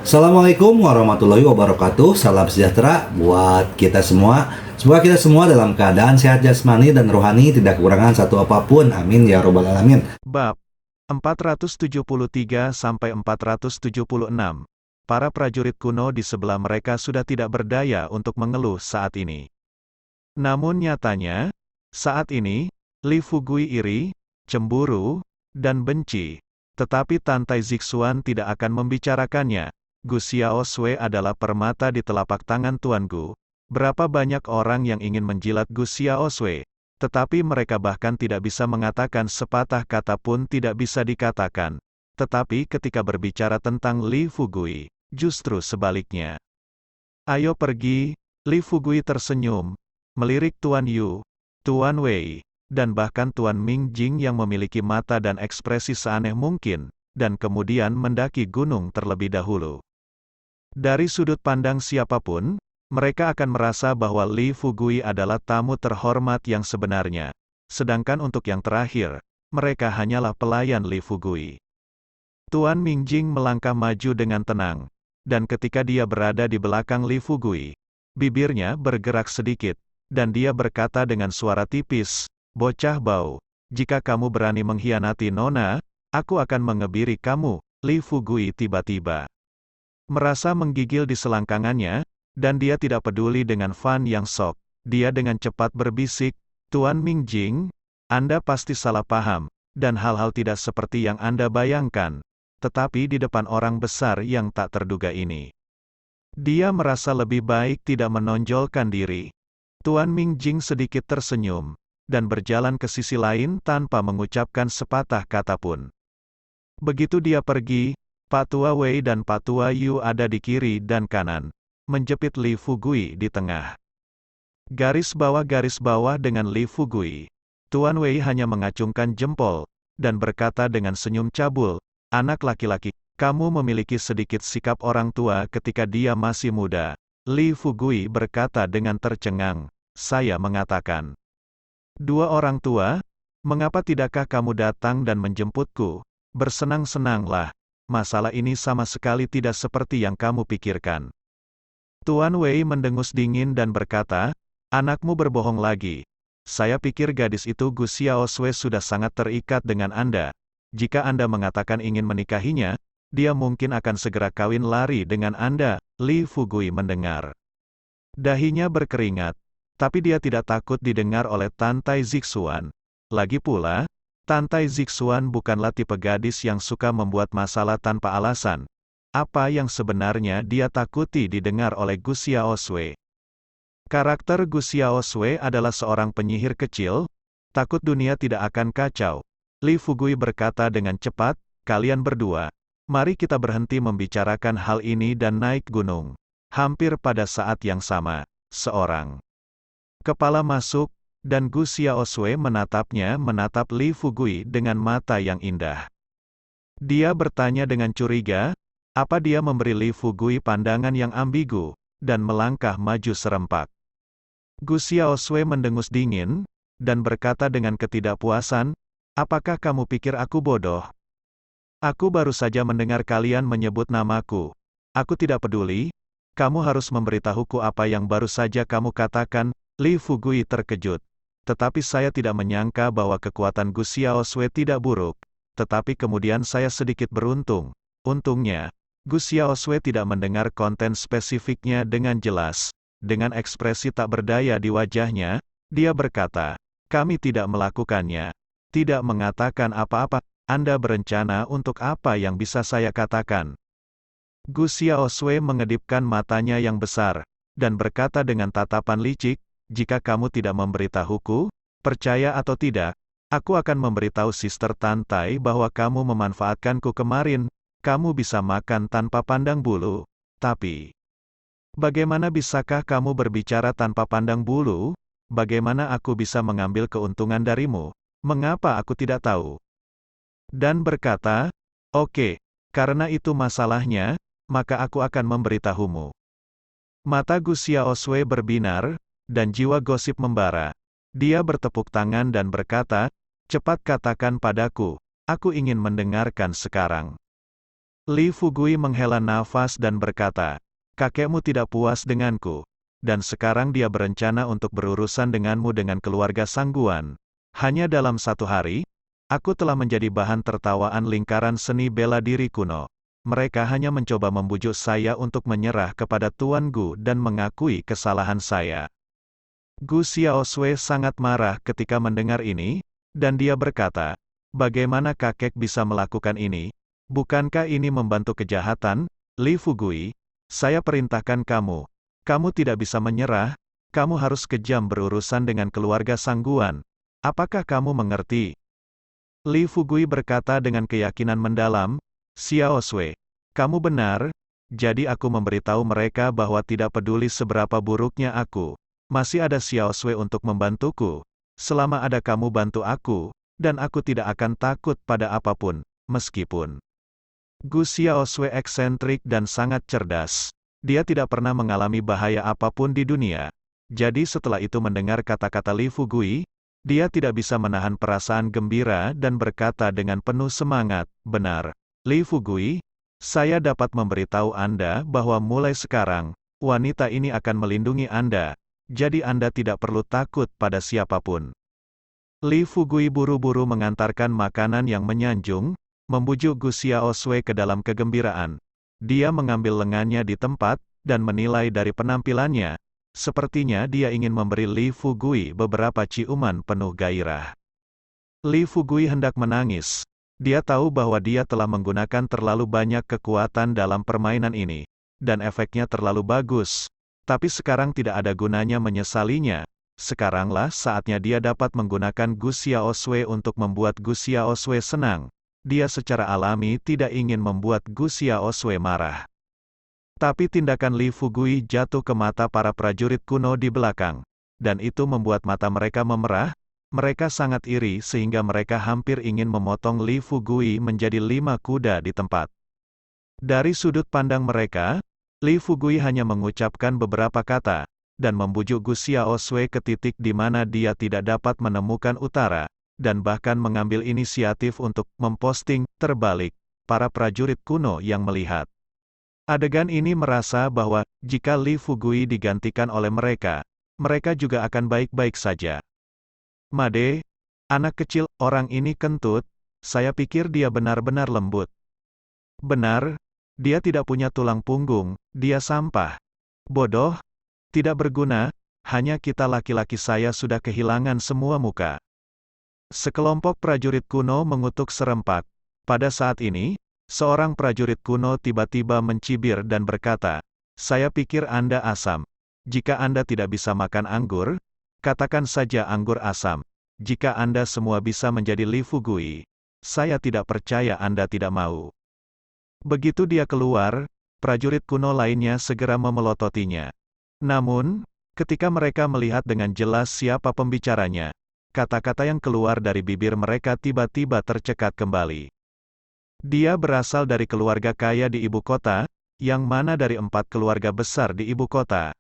Assalamualaikum warahmatullahi wabarakatuh. Salam sejahtera buat kita semua. Semoga kita semua dalam keadaan sehat jasmani dan rohani, tidak kekurangan satu apapun. Amin ya robbal alamin. Bab 473-476. Para prajurit kuno di sebelah mereka sudah tidak berdaya untuk mengeluh saat ini. Namun nyatanya, saat ini, Li Fugui iri, cemburu, dan benci. Tetapi Tantai Zixuan tidak akan membicarakannya. Gu Xiaosui adalah permata di telapak tangan Tuan Gu. Berapa banyak orang yang ingin menjilat Gu Xiaosui, tetapi mereka bahkan tidak bisa mengatakan sepatah kata pun tidak bisa dikatakan. Tetapi ketika berbicara tentang Li Fugui, justru sebaliknya. Ayo pergi, Li Fugui tersenyum, melirik Tuan Yu, Tuan Wei, dan bahkan Tuan Ming Jing yang memiliki mata dan ekspresi seaneh mungkin, dan kemudian mendaki gunung terlebih dahulu. Dari sudut pandang siapapun, mereka akan merasa bahwa Li Fugui adalah tamu terhormat yang sebenarnya. Sedangkan untuk yang terakhir, mereka hanyalah pelayan Li Fugui. Tuan Mingjing melangkah maju dengan tenang, dan ketika dia berada di belakang Li Fugui, bibirnya bergerak sedikit, dan dia berkata dengan suara tipis, "Bocah bau, jika kamu berani mengkhianati Nona, aku akan mengebiri kamu." Li Fugui tiba-tiba merasa menggigil di selangkangannya, dan dia tidak peduli dengan Fan yang sok. Dia dengan cepat berbisik, "Tuan Mingjing, Anda pasti salah paham, dan hal-hal tidak seperti yang Anda bayangkan." Tetapi di depan orang besar yang tak terduga ini, dia merasa lebih baik tidak menonjolkan diri. Tuan Mingjing sedikit tersenyum, dan berjalan ke sisi lain tanpa mengucapkan sepatah kata pun. Begitu dia pergi, Pak Tua Wei dan Pak Tua Yu ada di kiri dan kanan, menjepit Li Fugui di tengah. Garis bawah dengan Li Fugui. Tuan Wei hanya mengacungkan jempol, dan berkata dengan senyum cabul, "Anak laki-laki, kamu memiliki sedikit sikap orang tua ketika dia masih muda." Li Fugui berkata dengan tercengang, "Saya mengatakan, 2 orang tua, mengapa tidakkah kamu datang dan menjemputku? Bersenang-senanglah. Masalah ini sama sekali tidak seperti yang kamu pikirkan." Tuan Wei mendengus dingin dan berkata, "Anakmu berbohong lagi. Saya pikir gadis itu Gu Xiaosui sudah sangat terikat dengan Anda. Jika Anda mengatakan ingin menikahinya, dia mungkin akan segera kawin lari dengan Anda." Li Fugui mendengar. Dahinya berkeringat, tapi dia tidak takut didengar oleh Tantai Zixuan. Lagi pula, Tantai Zixuan bukanlah tipe gadis yang suka membuat masalah tanpa alasan. Apa yang sebenarnya dia takuti didengar oleh Gu Xiaosui? Karakter Gu Xiaosui adalah seorang penyihir kecil, takut dunia tidak akan kacau. Li Fugui berkata dengan cepat, "Kalian berdua, mari kita berhenti membicarakan hal ini dan naik gunung." Hampir pada saat yang sama, seorang kepala masuk, dan Gu Xiaosui menatap Li Fugui dengan mata yang indah. Dia bertanya dengan curiga, apa dia memberi Li Fugui pandangan yang ambigu, dan melangkah maju serempak. Gu Xiaosui mendengus dingin, dan berkata dengan ketidakpuasan, "Apakah kamu pikir aku bodoh? Aku baru saja mendengar kalian menyebut namaku. Aku tidak peduli, kamu harus memberitahuku apa yang baru saja kamu katakan." Li Fugui terkejut. Tetapi saya tidak menyangka bahwa kekuatan Gu Xiaosui tidak buruk. Tetapi kemudian saya sedikit beruntung. Untungnya, Gu Xiaosui tidak mendengar konten spesifiknya dengan jelas. Dengan ekspresi tak berdaya di wajahnya, dia berkata, "Kami tidak melakukannya. Tidak mengatakan apa-apa. Anda berencana untuk apa yang bisa saya katakan?" Gu Xiaosui mengedipkan matanya yang besar, dan berkata dengan tatapan licik, "Jika kamu tidak memberitahuku, percaya atau tidak, aku akan memberitahu Sister Tantai bahwa kamu memanfaatkanku kemarin. Kamu bisa makan tanpa pandang bulu. Tapi, bagaimana bisakah kamu berbicara tanpa pandang bulu? Bagaimana aku bisa mengambil keuntungan darimu? Mengapa aku tidak tahu?" Dan berkata, "Oke, karena itu masalahnya, maka aku akan memberitahumu." Mata Gu Xiaosui berbinar, dan jiwa gosip membara. Dia bertepuk tangan dan berkata, "Cepat katakan padaku, aku ingin mendengarkan sekarang." Li Fugui menghela nafas dan berkata, kakekmu tidak puas denganku, dan sekarang dia berencana untuk berurusan denganmu dengan keluarga Sangguan. Hanya dalam 1 hari, aku telah menjadi bahan tertawaan lingkaran seni bela diri kuno. Mereka hanya mencoba membujuk saya untuk menyerah kepada Tuan Gu dan mengakui kesalahan saya. Gu Xiaosui sangat marah ketika mendengar ini, dan dia berkata, bagaimana kakek bisa melakukan ini? Bukankah ini membantu kejahatan? Li Fugui, saya perintahkan kamu. Kamu tidak bisa menyerah, kamu harus kejam berurusan dengan keluarga Sangguan. Apakah kamu mengerti? Li Fugui berkata dengan keyakinan mendalam, Xiaosui, kamu benar, jadi aku memberitahu mereka bahwa tidak peduli seberapa buruknya aku, masih ada Xiaosui untuk membantuku. Selama ada kamu bantu aku, dan aku tidak akan takut pada apapun, meskipun Gu Xiaosui eksentrik dan sangat cerdas. Dia tidak pernah mengalami bahaya apapun di dunia. Jadi setelah itu mendengar kata-kata Li Fugui, dia tidak bisa menahan perasaan gembira dan berkata dengan penuh semangat, benar, Li Fugui, saya dapat memberitahu Anda bahwa mulai sekarang, wanita ini akan melindungi Anda, jadi Anda tidak perlu takut pada siapapun. Li Fugui buru-buru mengantarkan makanan yang menyanjung, membujuk Gu Xiaosui ke dalam kegembiraan. Dia mengambil lengannya di tempat, dan menilai dari penampilannya, sepertinya dia ingin memberi Li Fugui beberapa ciuman penuh gairah. Li Fugui hendak menangis. Dia tahu bahwa dia telah menggunakan terlalu banyak kekuatan dalam permainan ini, dan efeknya terlalu bagus. Tapi sekarang tidak ada gunanya menyesalinya. Sekaranglah saatnya dia dapat menggunakan Gu Xiaosui untuk membuat Gu Xiaosui senang. Dia secara alami tidak ingin membuat Gu Xiaosui marah. Tapi tindakan Li Fugui jatuh ke mata para prajurit kuno di belakang, dan itu membuat mata mereka memerah. Mereka sangat iri sehingga mereka hampir ingin memotong Li Fugui menjadi 5 kuda di tempat. Dari sudut pandang mereka, Li Fugui hanya mengucapkan beberapa kata, dan membujuk Gu Xiaosui ke titik di mana dia tidak dapat menemukan utara, dan bahkan mengambil inisiatif untuk memposting terbalik para prajurit kuno yang melihat. Adegan ini merasa bahwa, jika Li Fugui digantikan oleh mereka, mereka juga akan baik-baik saja. Made, anak kecil, orang ini kentut, saya pikir dia benar-benar lembut. Benar, dia tidak punya tulang punggung, dia sampah. Bodoh, tidak berguna, hanya kita laki-laki saya sudah kehilangan semua muka. Sekelompok prajurit kuno mengutuk serempak. Pada saat ini, seorang prajurit kuno tiba-tiba mencibir dan berkata, saya pikir Anda asam. Jika Anda tidak bisa makan anggur, katakan saja anggur asam. Jika Anda semua bisa menjadi Li Fugui, saya tidak percaya Anda tidak mau. Begitu dia keluar, prajurit kuno lainnya segera memelototinya. Namun, ketika mereka melihat dengan jelas siapa pembicaranya, kata-kata yang keluar dari bibir mereka tiba-tiba tercekat kembali. Dia berasal dari keluarga kaya di ibu kota, yang mana dari 4 keluarga besar di ibu kota.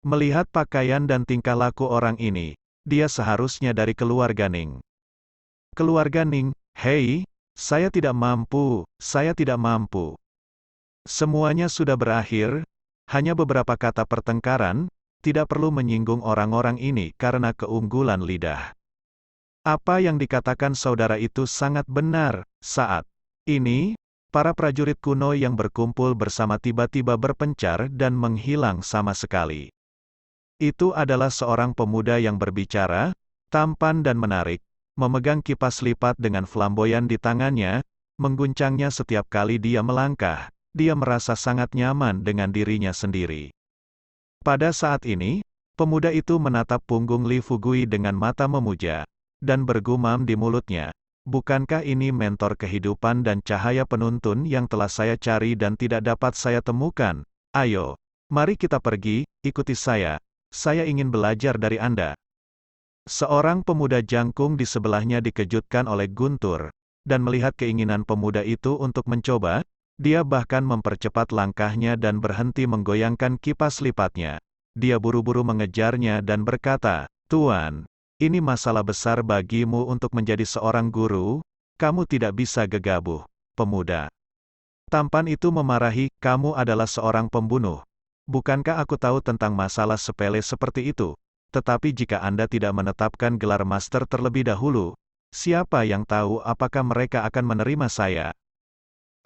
Melihat pakaian dan tingkah laku orang ini, dia seharusnya dari keluarga Ning. Keluarga Ning, hei, saya tidak mampu, saya tidak mampu. Semuanya sudah berakhir, hanya beberapa kata pertengkaran, tidak perlu menyinggung orang-orang ini karena keunggulan lidah. Apa yang dikatakan saudara itu sangat benar. Saat ini, para prajurit kuno yang berkumpul bersama tiba-tiba berpencar dan menghilang sama sekali. Itu adalah seorang pemuda yang berbicara, tampan dan menarik, memegang kipas lipat dengan flamboyan di tangannya, mengguncangnya setiap kali dia melangkah. Dia merasa sangat nyaman dengan dirinya sendiri. Pada saat ini, pemuda itu menatap punggung Li Fugui dengan mata memuja, dan bergumam di mulutnya, bukankah ini mentor kehidupan dan cahaya penuntun yang telah saya cari dan tidak dapat saya temukan? Ayo, mari kita pergi, ikuti saya ingin belajar dari Anda. Seorang pemuda jangkung di sebelahnya dikejutkan oleh guntur, dan melihat keinginan pemuda itu untuk mencoba, dia bahkan mempercepat langkahnya dan berhenti menggoyangkan kipas lipatnya. Dia buru-buru mengejarnya dan berkata, Tuan, ini masalah besar bagimu untuk menjadi seorang guru, kamu tidak bisa gegabah, pemuda. Tampan itu memarahi, kamu adalah seorang pembunuh. Bukankah aku tahu tentang masalah sepele seperti itu? Tetapi jika Anda tidak menetapkan gelar master terlebih dahulu, siapa yang tahu apakah mereka akan menerima saya?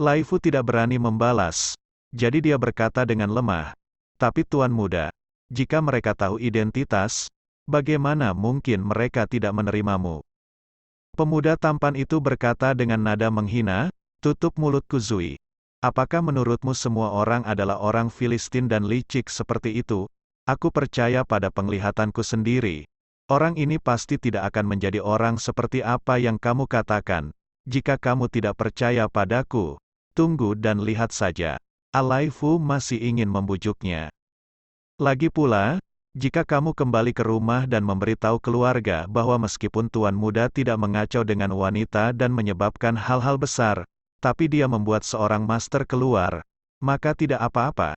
Lai Fu tidak berani membalas. Jadi dia berkata dengan lemah, tapi Tuan Muda, jika mereka tahu identitas, bagaimana mungkin mereka tidak menerimamu? Pemuda tampan itu berkata dengan nada menghina, tutup mulutku Zui. Apakah menurutmu semua orang adalah orang Filistin dan licik seperti itu? Aku percaya pada penglihatanku sendiri. Orang ini pasti tidak akan menjadi orang seperti apa yang kamu katakan. Jika kamu tidak percaya padaku, tunggu dan lihat saja. Lai Fu masih ingin membujuknya. Lagi pula, jika kamu kembali ke rumah dan memberitahu keluarga bahwa meskipun Tuan Muda tidak mengacau dengan wanita dan menyebabkan hal-hal besar, tapi dia membuat seorang master keluar, maka tidak apa-apa.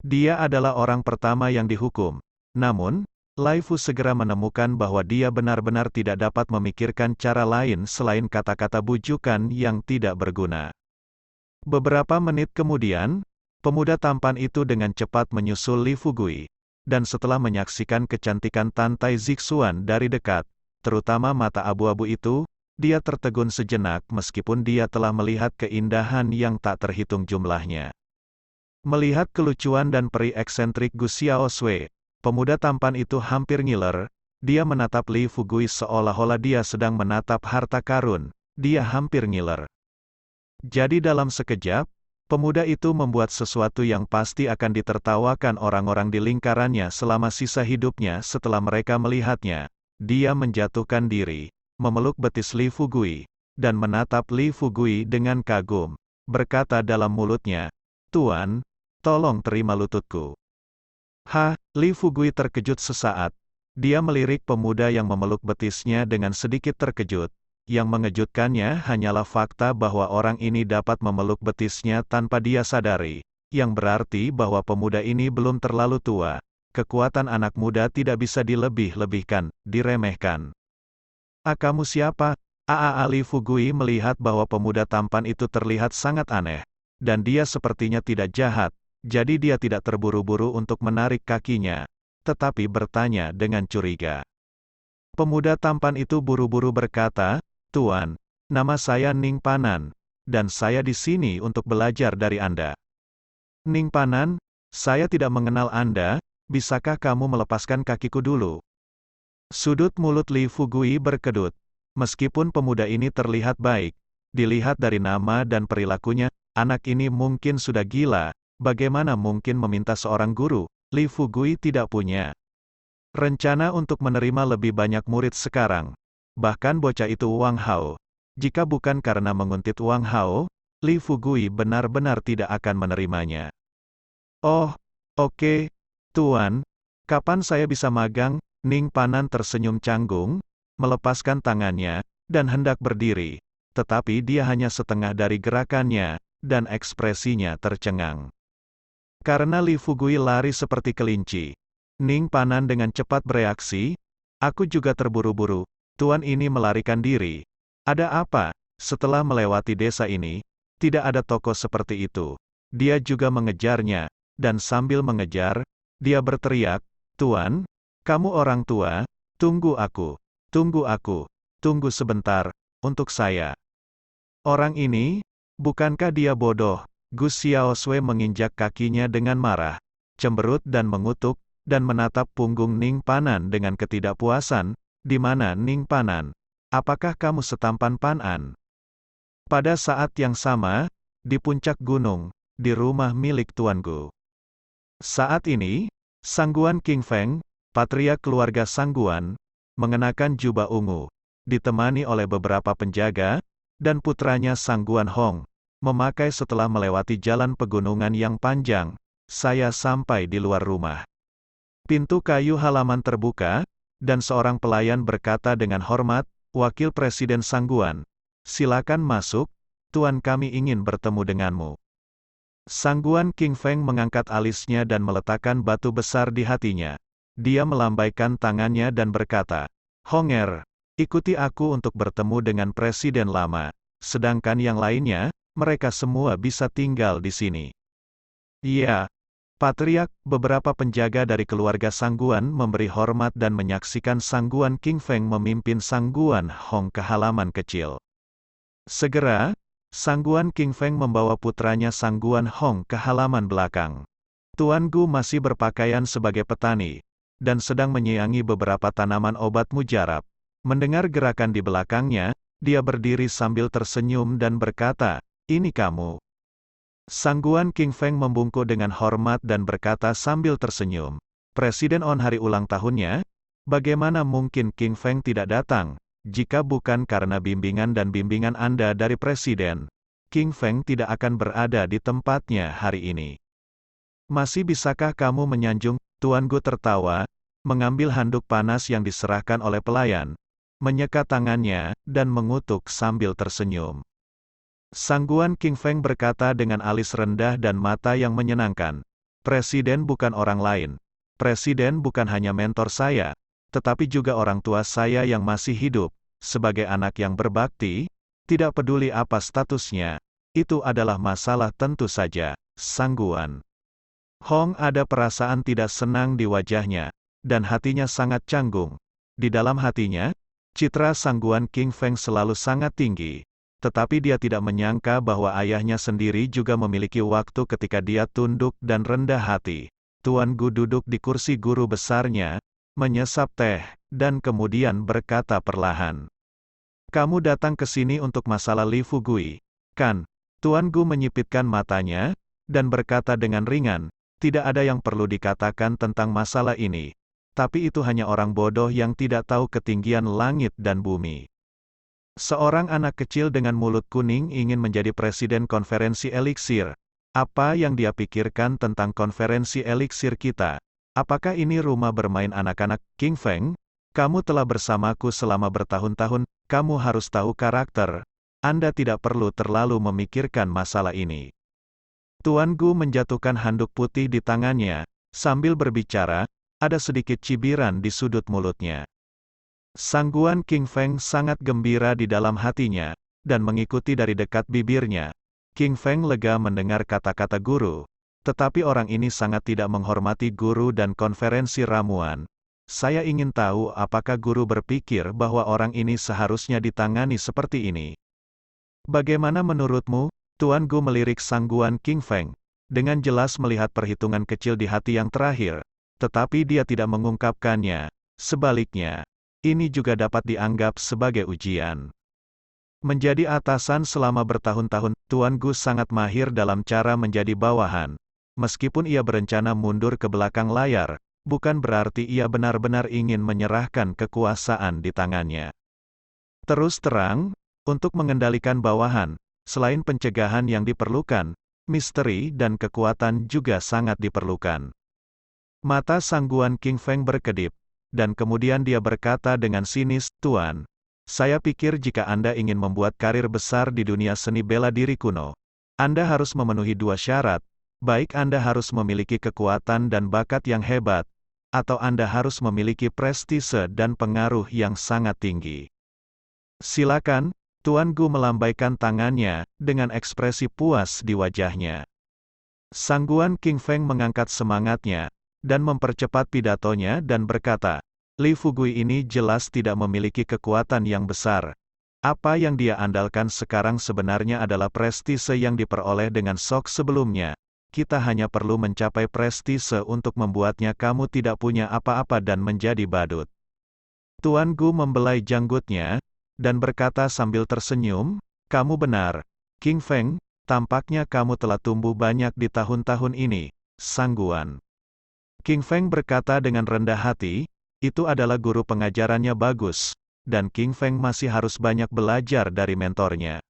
Dia adalah orang pertama yang dihukum. Namun, Lai Fu segera menemukan bahwa dia benar-benar tidak dapat memikirkan cara lain selain kata-kata bujukan yang tidak berguna. Beberapa menit kemudian, pemuda tampan itu dengan cepat menyusul Li Fugui, dan setelah menyaksikan kecantikan Tantai Zixuan dari dekat, terutama mata abu-abu itu, dia tertegun sejenak meskipun dia telah melihat keindahan yang tak terhitung jumlahnya. Melihat kelucuan dan peri eksentrik Gu Xiaosui, pemuda tampan itu hampir ngiler. Dia menatap Li Fugui seolah-olah dia sedang menatap harta karun. Dia hampir ngiler. Jadi dalam sekejap, pemuda itu membuat sesuatu yang pasti akan ditertawakan orang-orang di lingkarannya selama sisa hidupnya setelah mereka melihatnya. Dia menjatuhkan diri, memeluk betis Li Fugui, dan menatap Li Fugui dengan kagum, berkata dalam mulutnya, Tuan, tolong terima lututku. Li Fugui terkejut sesaat. Dia melirik pemuda yang memeluk betisnya dengan sedikit terkejut. Yang mengejutkannya hanyalah fakta bahwa orang ini dapat memeluk betisnya tanpa dia sadari, yang berarti bahwa pemuda ini belum terlalu tua. Kekuatan anak muda tidak bisa dilebih-lebihkan, diremehkan. Kamu siapa? Li Fugui melihat bahwa pemuda tampan itu terlihat sangat aneh, dan dia sepertinya tidak jahat, jadi dia tidak terburu-buru untuk menarik kakinya, tetapi bertanya dengan curiga. Pemuda tampan itu buru-buru berkata, Tuan, nama saya Ning Panan, dan saya di sini untuk belajar dari Anda. Ning Panan, saya tidak mengenal Anda, bisakah kamu melepaskan kakiku dulu? Sudut mulut Li Fugui berkedut. Meskipun pemuda ini terlihat baik, dilihat dari nama dan perilakunya, anak ini mungkin sudah gila. Bagaimana mungkin meminta seorang guru? Li Fugui tidak punya rencana untuk menerima lebih banyak murid sekarang. Bahkan bocah itu Wang Hao. Jika bukan karena menguntit Wang Hao, Li Fugui benar-benar tidak akan menerimanya. Oh, oke, Tuan. Kapan saya bisa magang? Ning Panan tersenyum canggung, melepaskan tangannya, dan hendak berdiri. Tetapi dia hanya setengah dari gerakannya, dan ekspresinya tercengang. Karena Li Fugui lari seperti kelinci, Ning Panan dengan cepat bereaksi, aku juga terburu-buru, Tuan ini melarikan diri. Ada apa? Setelah melewati desa ini, tidak ada toko seperti itu. Dia juga mengejarnya, dan sambil mengejar, dia berteriak, Tuan, kamu orang tua, tunggu aku, tunggu sebentar, untuk saya. Orang ini, bukankah dia bodoh? Gu Xiaosui menginjak kakinya dengan marah, cemberut dan mengutuk, dan menatap punggung Ning Panan dengan ketidakpuasan, di mana Ning Panan? Apakah kamu setampan Panan? Pada saat yang sama, di puncak gunung, di rumah milik Tuan Gu. Saat ini, Sangguan King Feng, patriark keluarga Sangguan, mengenakan jubah ungu, ditemani oleh beberapa penjaga, dan putranya Sangguan Hong, memakai setelah melewati jalan pegunungan yang panjang, saya sampai di luar rumah. Pintu kayu halaman terbuka, dan seorang pelayan berkata dengan hormat, Wakil Presiden Sangguan, silakan masuk, Tuan kami ingin bertemu denganmu. Sangguan King Feng mengangkat alisnya dan meletakkan batu besar di hatinya. Dia melambaikan tangannya dan berkata, Honger, ikuti aku untuk bertemu dengan Presiden lama. Sedangkan yang lainnya, mereka semua bisa tinggal di sini. Iya, Patriark, beberapa penjaga dari keluarga Sangguan memberi hormat dan menyaksikan Sangguan King Feng memimpin Sangguan Hong ke halaman kecil. Segera, Sangguan King Feng membawa putranya Sangguan Hong ke halaman belakang. Tuan Gu masih berpakaian sebagai petani, dan sedang menyiangi beberapa tanaman obat mujarab. Mendengar gerakan di belakangnya, dia berdiri sambil tersenyum dan berkata, "Ini kamu." Sangguan King Feng membungkuk dengan hormat dan berkata sambil tersenyum, "Presiden on hari ulang tahunnya? Bagaimana mungkin King Feng tidak datang? Jika bukan karena bimbingan dan bimbingan Anda dari Presiden, King Feng tidak akan berada di tempatnya hari ini. Masih bisakah kamu menyanjung?" Tuan Gu tertawa, mengambil handuk panas yang diserahkan oleh pelayan, menyeka tangannya, dan mengutuk sambil tersenyum. Sangguan King Feng berkata dengan alis rendah dan mata yang menyenangkan, "Presiden bukan orang lain. Presiden bukan hanya mentor saya, tetapi juga orang tua saya yang masih hidup, sebagai anak yang berbakti, tidak peduli apa statusnya. Itu adalah masalah tentu saja." Sangguan Hong ada perasaan tidak senang di wajahnya, dan hatinya sangat canggung. Di dalam hatinya, citra Sangguan King Feng selalu sangat tinggi. Tetapi dia tidak menyangka bahwa ayahnya sendiri juga memiliki waktu ketika dia tunduk dan rendah hati. Tuan Gu duduk di kursi guru besarnya, menyesap teh, dan kemudian berkata perlahan, "Kamu datang ke sini untuk masalah Li Fugui, kan?" Tuan Gu menyipitkan matanya, dan berkata dengan ringan, "Tidak ada yang perlu dikatakan tentang masalah ini. Tapi itu hanya orang bodoh yang tidak tahu ketinggian langit dan bumi." Seorang anak kecil dengan mulut kuning ingin menjadi presiden konferensi eliksir. Apa yang dia pikirkan tentang konferensi eliksir kita? Apakah ini rumah bermain anak-anak? King Feng, kamu telah bersamaku selama bertahun-tahun, kamu harus tahu karakter. Anda tidak perlu terlalu memikirkan masalah ini. Tuan Gu menjatuhkan handuk putih di tangannya, sambil berbicara, ada sedikit cibiran di sudut mulutnya. Sangguan King Feng sangat gembira di dalam hatinya, dan mengikuti dari dekat bibirnya. King Feng lega mendengar kata-kata guru, tetapi orang ini sangat tidak menghormati guru dan konferensi ramuan. Saya ingin tahu apakah guru berpikir bahwa orang ini seharusnya ditangani seperti ini. Bagaimana menurutmu? Tuan Gu melirik Sangguan King Feng, dengan jelas melihat perhitungan kecil di hati yang terakhir, tetapi dia tidak mengungkapkannya. Sebaliknya, ini juga dapat dianggap sebagai ujian. Menjadi atasan selama bertahun-tahun, Tuan Gu sangat mahir dalam cara menjadi bawahan. Meskipun ia berencana mundur ke belakang layar, bukan berarti ia benar-benar ingin menyerahkan kekuasaan di tangannya. Terus terang, untuk mengendalikan bawahan, selain pencegahan yang diperlukan, misteri dan kekuatan juga sangat diperlukan. Mata Sangguan King Feng berkedip, dan kemudian dia berkata dengan sinis, "Tuan, saya pikir jika Anda ingin membuat karir besar di dunia seni bela diri kuno, Anda harus memenuhi dua syarat, baik Anda harus memiliki kekuatan dan bakat yang hebat, atau Anda harus memiliki prestise dan pengaruh yang sangat tinggi. Silakan." Tuan Gu melambaikan tangannya, dengan ekspresi puas di wajahnya. Sangguan King Feng mengangkat semangatnya, dan mempercepat pidatonya dan berkata, "Li Fugui ini jelas tidak memiliki kekuatan yang besar. Apa yang dia andalkan sekarang sebenarnya adalah prestise yang diperoleh dengan sok sebelumnya. Kita hanya perlu mencapai prestise untuk membuatnya kamu tidak punya apa-apa dan menjadi badut." Tuan Gu membelai janggutnya, dan berkata sambil tersenyum, "Kamu benar, King Feng, tampaknya kamu telah tumbuh banyak di tahun-tahun ini." Sangguan King Feng berkata dengan rendah hati, "Itu adalah guru pengajarannya bagus, dan King Feng masih harus banyak belajar dari mentornya."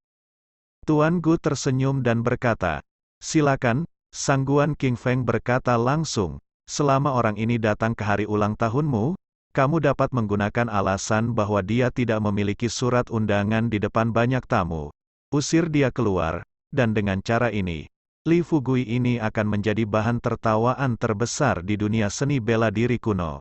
Tuan Gu tersenyum dan berkata, "Silakan." Sangguan King Feng berkata langsung, "Selama orang ini datang ke hari ulang tahunmu, kamu dapat menggunakan alasan bahwa dia tidak memiliki surat undangan di depan banyak tamu. Usir dia keluar, dan dengan cara ini, Li Fugui ini akan menjadi bahan tertawaan terbesar di dunia seni bela diri kuno."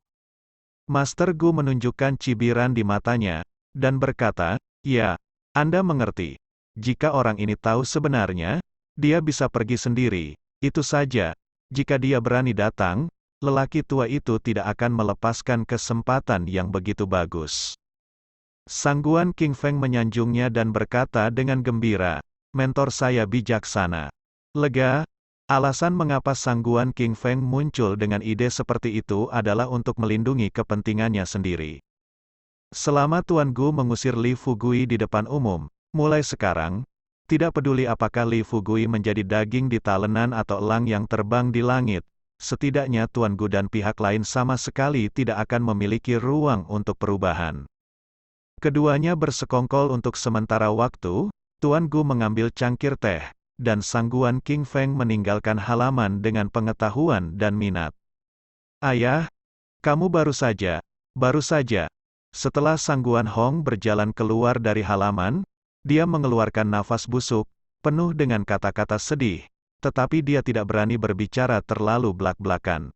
Master Gu menunjukkan cibiran di matanya, dan berkata, "Ya, Anda mengerti. Jika orang ini tahu sebenarnya, dia bisa pergi sendiri. Itu saja. Jika dia berani datang, lelaki tua itu tidak akan melepaskan kesempatan yang begitu bagus. Sangguan King Feng menyanjungnya dan berkata dengan gembira, "Mentor saya bijaksana." Lega, alasan mengapa Sangguan King Feng muncul dengan ide seperti itu adalah untuk melindungi kepentingannya sendiri. Selama Tuan Gu mengusir Li Fugui di depan umum, mulai sekarang, tidak peduli apakah Li Fugui menjadi daging di talenan atau elang yang terbang di langit, setidaknya Tuan Gu dan pihak lain sama sekali tidak akan memiliki ruang untuk perubahan. Keduanya bersekongkol untuk sementara waktu. Tuan Gu mengambil cangkir teh, dan Sangguan King Feng meninggalkan halaman dengan pengetahuan dan minat. "Ayah, kamu baru saja. Setelah Sangguan Hong berjalan keluar dari halaman, dia mengeluarkan nafas busuk, penuh dengan kata-kata sedih, tetapi dia tidak berani berbicara terlalu belak-belakan.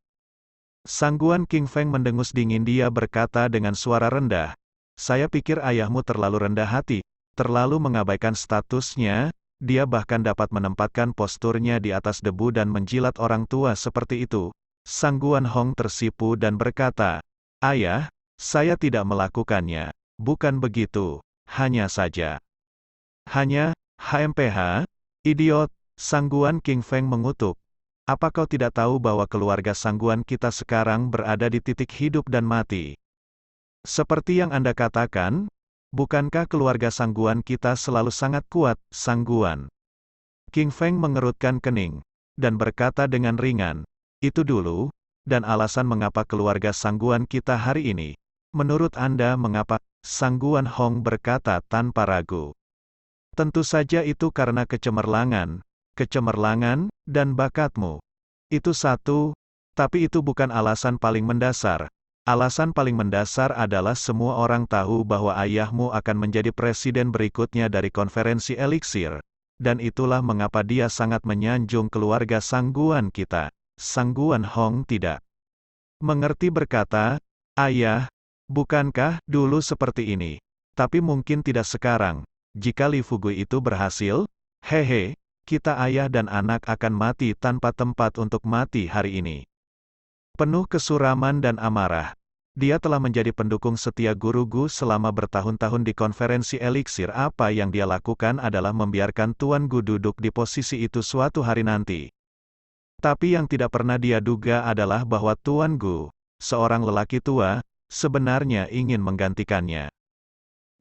Sangguan King Feng mendengus dingin. Dia berkata dengan suara rendah, "Saya pikir ayahmu terlalu rendah hati, terlalu mengabaikan statusnya, dia bahkan dapat menempatkan posturnya di atas debu dan menjilat orang tua seperti itu." Sangguan Hong tersipu dan berkata, "Ayah, saya tidak melakukannya. Bukan begitu, hanya saja." "Hanya, HMPH, idiot," Sangguan King Feng mengutuk. "Apa kau tidak tahu bahwa keluarga Sangguan kita sekarang berada di titik hidup dan mati? Seperti yang Anda katakan, bukankah keluarga Sangguan kita selalu sangat kuat, Sangguan?" King Feng mengerutkan kening, dan berkata dengan ringan, "Itu dulu, dan alasan mengapa keluarga Sangguan kita hari ini. Menurut Anda mengapa?" Sangguan Hong berkata tanpa ragu. "Tentu saja itu karena kecemerlangan, dan bakatmu. Itu satu, tapi itu bukan alasan paling mendasar. Alasan paling mendasar adalah semua orang tahu bahwa ayahmu akan menjadi presiden berikutnya dari konferensi eliksir, dan itulah mengapa dia sangat menyanjung keluarga Sangguan kita." Sangguan Hong tidak mengerti berkata, "Ayah, bukankah dulu seperti ini? Tapi mungkin tidak sekarang. Jika Li Fugui itu berhasil, hehe, kita ayah dan anak akan mati tanpa tempat untuk mati hari ini." Penuh kesuraman dan amarah, dia telah menjadi pendukung setia Guru Gu selama bertahun-tahun di konferensi eliksir. Apa yang dia lakukan adalah membiarkan Tuan Gu duduk di posisi itu suatu hari nanti. Tapi yang tidak pernah dia duga adalah bahwa Tuan Gu, seorang lelaki tua, sebenarnya ingin menggantikannya.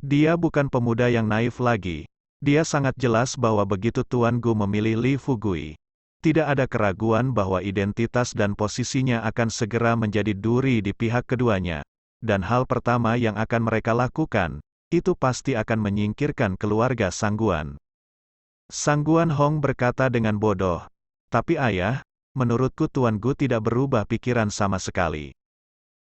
Dia bukan pemuda yang naif lagi. Dia sangat jelas bahwa begitu Tuan Gu memilih Li Fugui, tidak ada keraguan bahwa identitas dan posisinya akan segera menjadi duri di pihak keduanya. Dan hal pertama yang akan mereka lakukan, itu pasti akan menyingkirkan keluarga Sangguan. Sangguan Hong berkata dengan bodoh, "Tapi ayah, menurutku Tuan Gu tidak berubah pikiran sama sekali.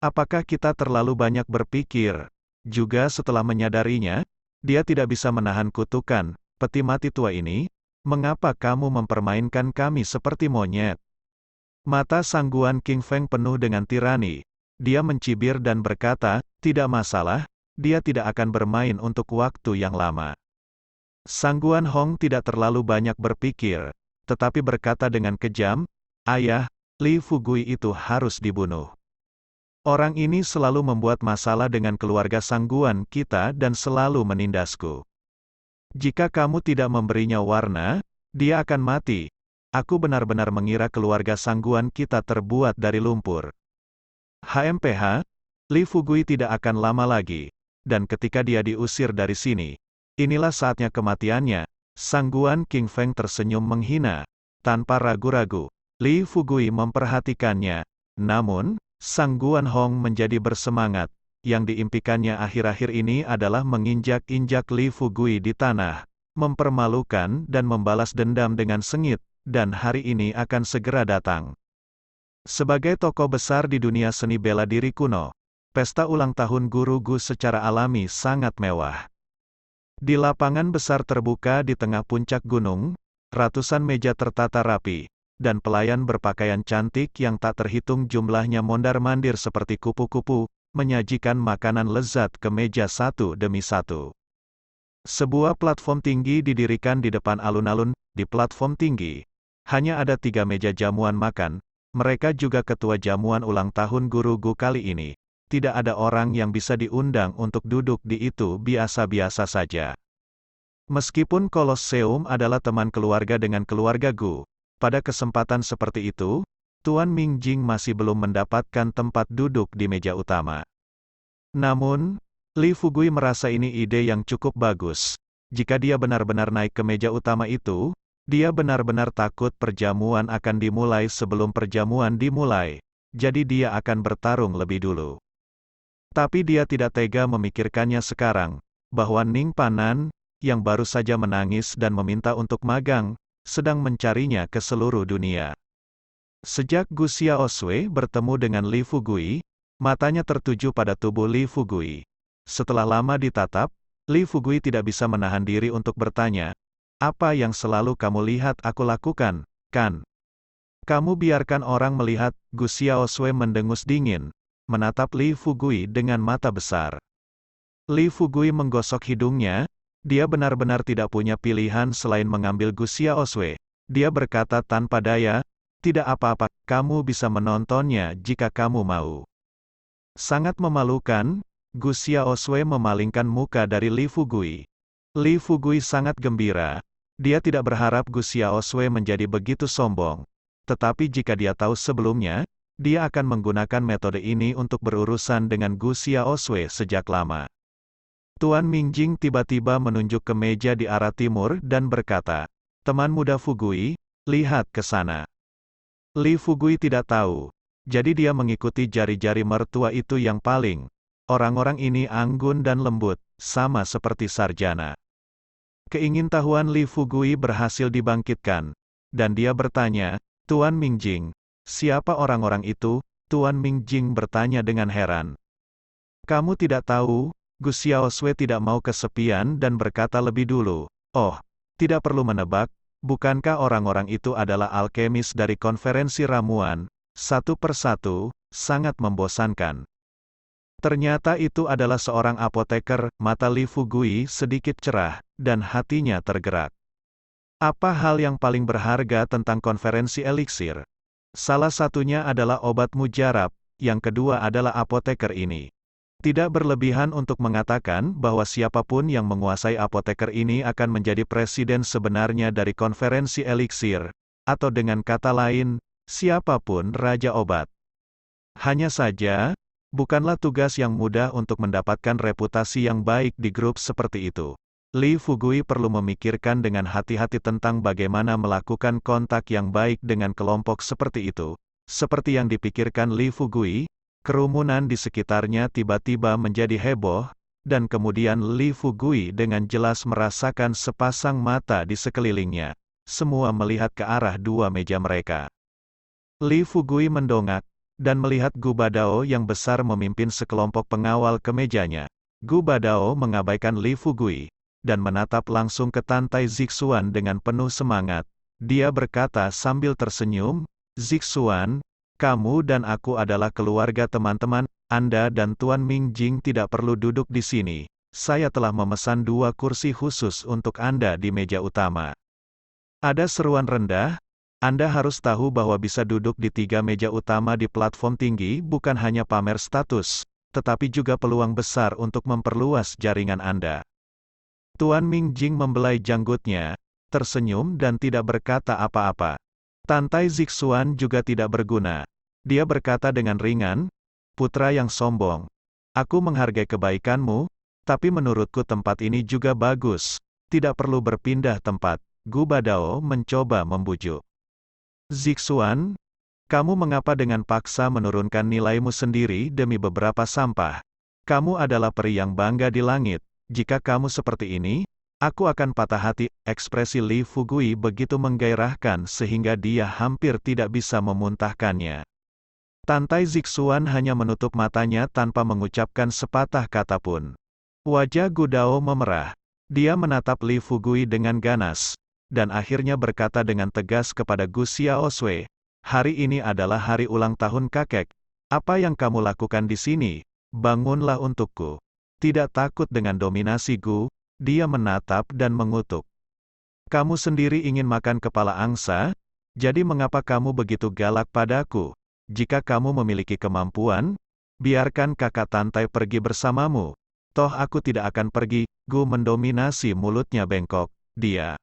Apakah kita terlalu banyak berpikir?" Juga setelah menyadarinya, dia tidak bisa menahan kutukan, "Peti mati tua ini, mengapa kamu mempermainkan kami seperti monyet?" Mata Sangguan King Feng penuh dengan tirani. Dia mencibir dan berkata, "Tidak masalah, dia tidak akan bermain untuk waktu yang lama." Sangguan Hong tidak terlalu banyak berpikir, tetapi berkata dengan kejam, "Ayah, Li Fugui itu harus dibunuh. Orang ini selalu membuat masalah dengan keluarga Sangguan kita dan selalu menindasku. Jika kamu tidak memberinya warna, dia akan mati. Aku benar-benar mengira keluarga Sangguan kita terbuat dari lumpur." HMPH, Li Fugui tidak akan lama lagi, dan ketika dia diusir dari sini, inilah saatnya kematiannya. Sangguan King Feng tersenyum menghina. Tanpa ragu-ragu, Li Fugui memperhatikannya. Namun, Sangguan Hong menjadi bersemangat. Yang diimpikannya akhir-akhir ini adalah menginjak-injak Li Fugui di tanah, mempermalukan dan membalas dendam dengan sengit, dan hari ini akan segera datang. Sebagai tokoh besar di dunia seni bela diri kuno, pesta ulang tahun Guru Gu secara alami sangat mewah. Di lapangan besar terbuka di tengah puncak gunung, ratusan meja tertata rapi, dan pelayan berpakaian cantik yang tak terhitung jumlahnya mondar-mandir seperti kupu-kupu, menyajikan makanan lezat ke meja satu demi satu. Sebuah platform tinggi didirikan di depan alun-alun. Di platform tinggi, hanya ada 3 meja jamuan makan. Mereka juga ketua jamuan ulang tahun guru Gu kali ini. Tidak ada orang yang bisa diundang untuk duduk di itu, biasa-biasa saja. Meskipun Kolosseum adalah teman keluarga dengan keluarga Gu, pada kesempatan seperti itu, Tuan Mingjing masih belum mendapatkan tempat duduk di meja utama. Namun, Li Fugui merasa ini ide yang cukup bagus. Jika dia benar-benar naik ke meja utama itu, dia benar-benar takut perjamuan akan dimulai sebelum perjamuan dimulai, jadi dia akan bertarung lebih dulu. Tapi dia tidak tega memikirkannya sekarang, bahwa Ning Panan, yang baru saja menangis dan meminta untuk magang, sedang mencarinya ke seluruh dunia. Sejak Gu Xiaosui bertemu dengan Li Fugui, matanya tertuju pada tubuh Li Fugui. Setelah lama ditatap, Li Fugui tidak bisa menahan diri untuk bertanya, "Apa yang selalu kamu lihat aku lakukan, kan? Kamu biarkan orang melihat." Gu Xiaosui mendengus dingin, menatap Li Fugui dengan mata besar. Li Fugui menggosok hidungnya, dia benar-benar tidak punya pilihan selain mengambil Gu Xiaosui. Dia berkata tanpa daya, "Tidak apa-apa, kamu bisa menontonnya jika kamu mau." Sangat memalukan, Gu Xiaosui memalingkan muka dari Li Fugui. Li Fugui sangat gembira. Dia tidak berharap Gu Xiaosui menjadi begitu sombong. Tetapi jika dia tahu sebelumnya, dia akan menggunakan metode ini untuk berurusan dengan Gu Xiaosui sejak lama. Tuan Mingjing tiba-tiba menunjuk ke meja di arah timur dan berkata, "Teman muda Fugui, lihat ke sana." Li Fugui tidak tahu. Jadi dia mengikuti jari-jari mertua itu yang paling. Orang-orang ini anggun dan lembut, sama seperti sarjana. Keingintahuan Li Fugui berhasil dibangkitkan. Dan dia bertanya, "Tuan Mingjing, siapa orang-orang itu?" Tuan Mingjing bertanya dengan heran. "Kamu tidak tahu?" Gu Xiaosui tidak mau kesepian dan berkata lebih dulu, "Oh, tidak perlu menebak, bukankah orang-orang itu adalah alkemis dari konferensi ramuan?" Satu persatu, sangat membosankan. Ternyata itu adalah seorang apoteker. Mata Li Fugui sedikit cerah, dan hatinya tergerak. Apa hal yang paling berharga tentang konferensi eliksir? Salah satunya adalah obat mujarab, yang kedua adalah apoteker ini. Tidak berlebihan untuk mengatakan bahwa siapapun yang menguasai apoteker ini akan menjadi presiden sebenarnya dari konferensi eliksir, atau dengan kata lain, siapapun raja obat. Hanya saja, bukanlah tugas yang mudah untuk mendapatkan reputasi yang baik di grup seperti itu. Li Fugui perlu memikirkan dengan hati-hati tentang bagaimana melakukan kontak yang baik dengan kelompok seperti itu. Seperti yang dipikirkan Li Fugui, kerumunan di sekitarnya tiba-tiba menjadi heboh, dan kemudian Li Fugui dengan jelas merasakan sepasang mata di sekelilingnya. Semua melihat ke arah dua meja mereka. Li Fugui mendongak, dan melihat Gu Badao yang besar memimpin sekelompok pengawal ke mejanya. Gu Badao mengabaikan Li Fugui, dan menatap langsung ke Tantai Zixuan dengan penuh semangat. Dia berkata sambil tersenyum, "Zixuan, kamu dan aku adalah keluarga teman-teman, Anda dan Tuan Mingjing tidak perlu duduk di sini. Saya telah memesan 2 kursi khusus untuk Anda di meja utama." Ada seruan rendah, "Anda harus tahu bahwa bisa duduk di 3 meja utama di platform tinggi bukan hanya pamer status, tetapi juga peluang besar untuk memperluas jaringan Anda." Tuan Mingjing membelai janggutnya, tersenyum dan tidak berkata apa-apa. Tantai Zixuan juga tidak berguna. Dia berkata dengan ringan, "Putra yang sombong. Aku menghargai kebaikanmu, tapi menurutku tempat ini juga bagus. Tidak perlu berpindah tempat." Gu Badao mencoba membujuk. "Zixuan, kamu mengapa dengan paksa menurunkan nilaimu sendiri demi beberapa sampah? Kamu adalah peri yang bangga di langit. Jika kamu seperti ini, aku akan patah hati." Ekspresi Li Fugui begitu menggairahkan sehingga dia hampir tidak bisa memuntahkannya. Tantai Zixuan hanya menutup matanya tanpa mengucapkan sepatah kata pun. Wajah Gu Dao memerah. Dia menatap Li Fugui dengan ganas, dan akhirnya berkata dengan tegas kepada Gu Xiaosui, "Hari ini adalah hari ulang tahun kakek. Apa yang kamu lakukan di sini? Bangunlah untukku." Tidak takut dengan dominasi Gu Dia menatap dan mengutuk. Kamu sendiri ingin makan kepala angsa? Jadi mengapa kamu begitu galak padaku? Jika kamu memiliki kemampuan, biarkan kakak Tantai pergi bersamamu. Toh aku tidak akan pergi. Gu mendominasi mulutnya bengkok. Dia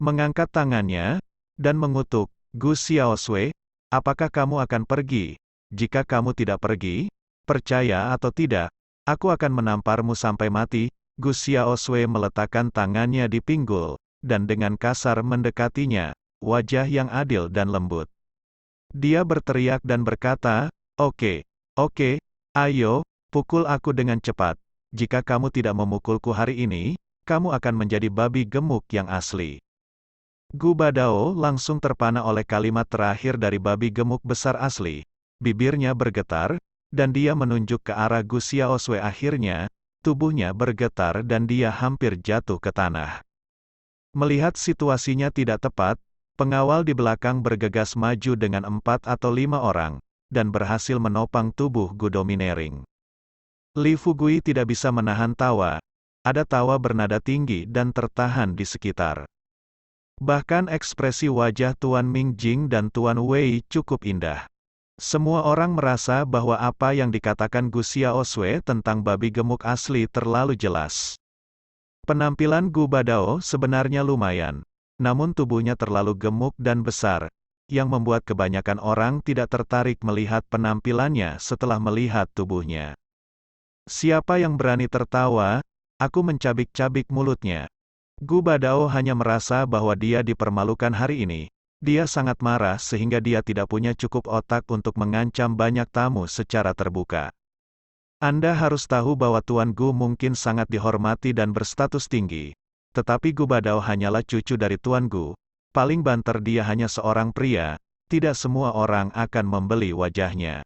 mengangkat tangannya, dan mengutuk, Gu Xiaosui, apakah kamu akan pergi? Jika kamu tidak pergi, percaya atau tidak, aku akan menamparmu sampai mati. Gu Xiaosui meletakkan tangannya di pinggul, dan dengan kasar mendekatinya, wajah yang adil dan lembut. Dia berteriak dan berkata, oke, ayo, pukul aku dengan cepat. Jika kamu tidak memukulku hari ini, kamu akan menjadi babi gemuk yang asli. Gu Badao langsung terpana oleh kalimat terakhir dari babi gemuk besar asli. Bibirnya bergetar, dan dia menunjuk ke arah Gu Xiaosui. Akhirnya, tubuhnya bergetar dan dia hampir jatuh ke tanah. Melihat situasinya tidak tepat, pengawal di belakang bergegas maju dengan 4 atau 5 orang, dan berhasil menopang tubuh Gu Domineering. Li Fugui tidak bisa menahan tawa. Ada tawa bernada tinggi dan tertahan di sekitar. Bahkan ekspresi wajah Tuan Mingjing dan Tuan Wei cukup indah. Semua orang merasa bahwa apa yang dikatakan Gu Xiaosui tentang babi gemuk asli terlalu jelas. Penampilan Gu Badao sebenarnya lumayan, namun tubuhnya terlalu gemuk dan besar, yang membuat kebanyakan orang tidak tertarik melihat penampilannya setelah melihat tubuhnya. Siapa yang berani tertawa? Aku mencabik-cabik mulutnya. Gu Badao hanya merasa bahwa dia dipermalukan hari ini. Dia sangat marah sehingga dia tidak punya cukup otak untuk mengancam banyak tamu secara terbuka. Anda harus tahu bahwa Tuan Gu mungkin sangat dihormati dan berstatus tinggi. Tetapi Gu Badao hanyalah cucu dari Tuan Gu. Paling banter dia hanya seorang pria, tidak semua orang akan membeli wajahnya.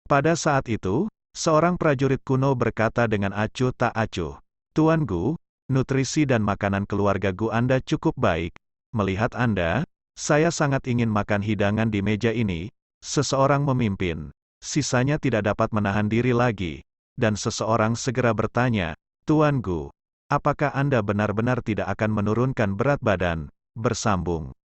Pada saat itu, seorang prajurit kuno berkata dengan acuh tak acuh, Tuan Gu, nutrisi dan makanan keluarga Gu Anda cukup baik. Melihat Anda, saya sangat ingin makan hidangan di meja ini. Seseorang memimpin. Sisanya tidak dapat menahan diri lagi. Dan seseorang segera bertanya, Tuan Gu, apakah Anda benar-benar tidak akan menurunkan berat badan? Bersambung.